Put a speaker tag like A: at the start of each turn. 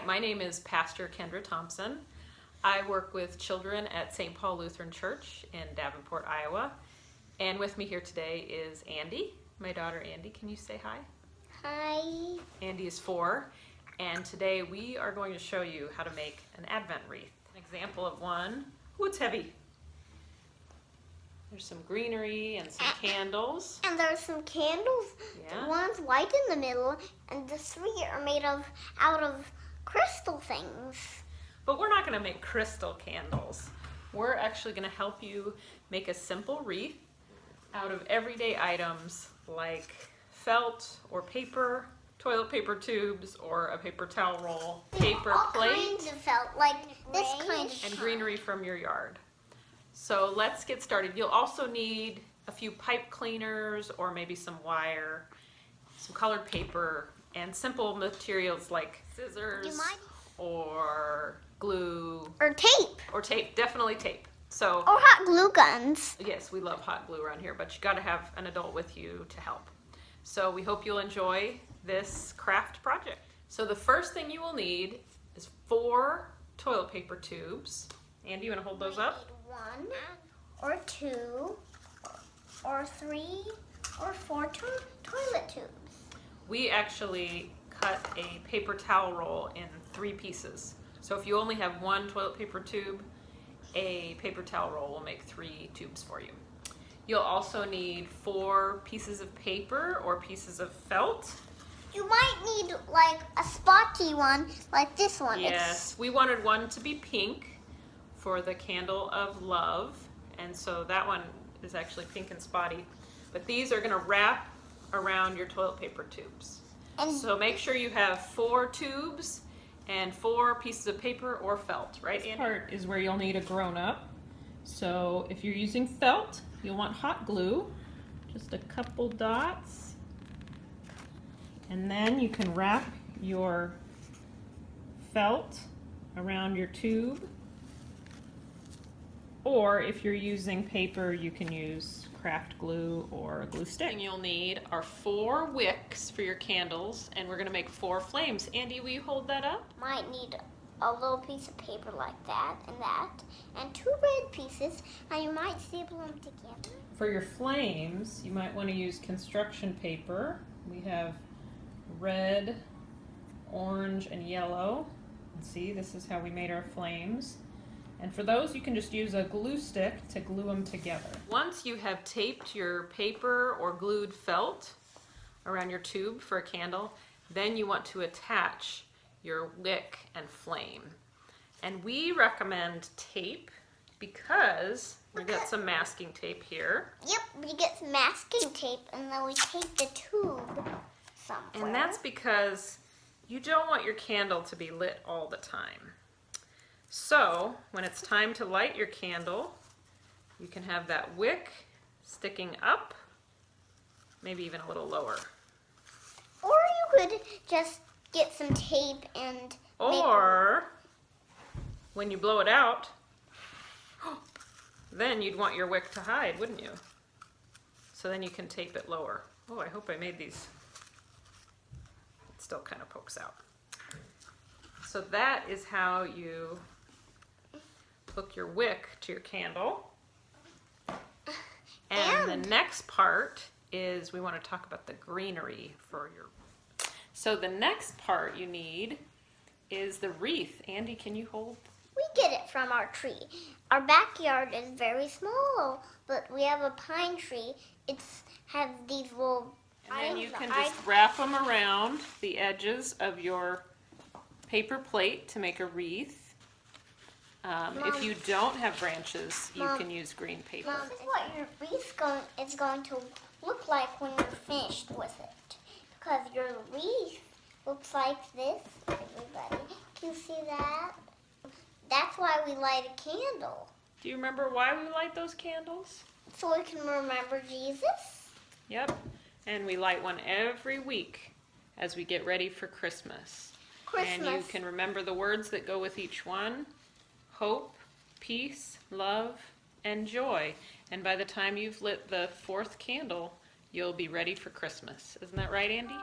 A: my name is Pastor Kendra Thompson. I work with children at St. Paul Lutheran Church in Davenport, Iowa. And with me here today is Andy, my daughter Andy. Can you say hi?
B: Hi.
A: Andy is 4, and today we are going to show you how to make an Advent wreath. An example of one. Ooh, it's heavy. There's some greenery and some candles.
B: And there's some candles.
A: Yeah.
B: One's white in the middle, and the 3 are made out of crystal things.
A: But we're not going to make crystal candles. We're actually going to help you make a simple wreath out of everyday items like felt or paper, toilet paper tubes, or a paper towel roll, paper plate,
B: kinds of felt, like this kind of
A: and greenery from your yard. So let's get started. You'll also need a few pipe cleaners or maybe some wire, some colored paper, and simple materials like scissors or glue.
B: Or tape.
A: Or tape, definitely tape. So,
B: or hot glue guns.
A: Yes, we love hot glue around here, but you gotta have an adult with you to help. So we hope you'll enjoy this craft project. So the first thing you will need is 4 toilet paper tubes. Andy, you wanna hold those up?
B: 1 or 2 or 3 or 4 toilet tubes.
A: We actually cut a paper towel roll in 3 pieces. So if you only have 1 toilet paper tube, a paper towel roll will make 3 tubes for you. You'll also need 4 pieces of paper or pieces of felt.
B: You might need like a spotty one, like this one.
A: Yes, we wanted one to be pink for the candle of love, and so that one is actually pink and spotty. But these are gonna wrap around your toilet paper tubes.
B: And
A: so make sure you have 4 tubes and 4 pieces of paper or felt, right, Andy? This part is where you'll need a grown-up. So if you're using felt, you'll want hot glue, just a couple dots, and then you can wrap your felt around your tube. Or if you're using paper, you can use craft glue or a glue stick. You'll need are 4 wicks for your candles, and we're gonna make 4 flames. Andy, will you hold that up?
B: Might need a little piece of paper like that, and 2 red pieces, and you might staple them together.
A: For your flames, you might want to use construction paper. We have red, orange, and yellow. And see, this is how we made our flames. And for those, you can just use a glue stick to glue them together. Once you have taped your paper or glued felt around your tube for a candle, then you want to attach your wick and flame. And we recommend tape because we got some masking tape here.
B: Yep, we get some masking tape, and then we tape the tube somewhere.
A: And that's because you don't want your candle to be lit all the time. So, when it's time to light your candle, you can have that wick sticking up, maybe even a little lower.
B: Or you could just get some tape and
A: or when you blow it out, then you'd want your wick to hide, wouldn't you? So then you can tape it lower. Oh, I hope I made these. It still kind of pokes out. So that is how you hook your wick to your candle. And the next part is we want to talk about the greenery for your. So the next part you need is the wreath. Andy, can you hold?
B: We get it from our tree. Our backyard is very small, but we have a pine tree. It's have these little.
A: And then you can just wrap them around the edges of your paper plate to make a wreath. If you don't have branches, you can use green paper.
B: Mom, this is what your wreath is going to look like when you're finished with it. Because your wreath looks like this, everybody. Can you see that? That's why we light a candle.
A: Do you remember why we light those candles?
B: So we can remember Jesus.
A: Yep. And we light one every week as we get ready for Christmas. And you can remember the words that go with each one. Hope, peace, love, and joy. And by the time you've lit the 4th candle, you'll be ready for Christmas. Isn't that right, Andy?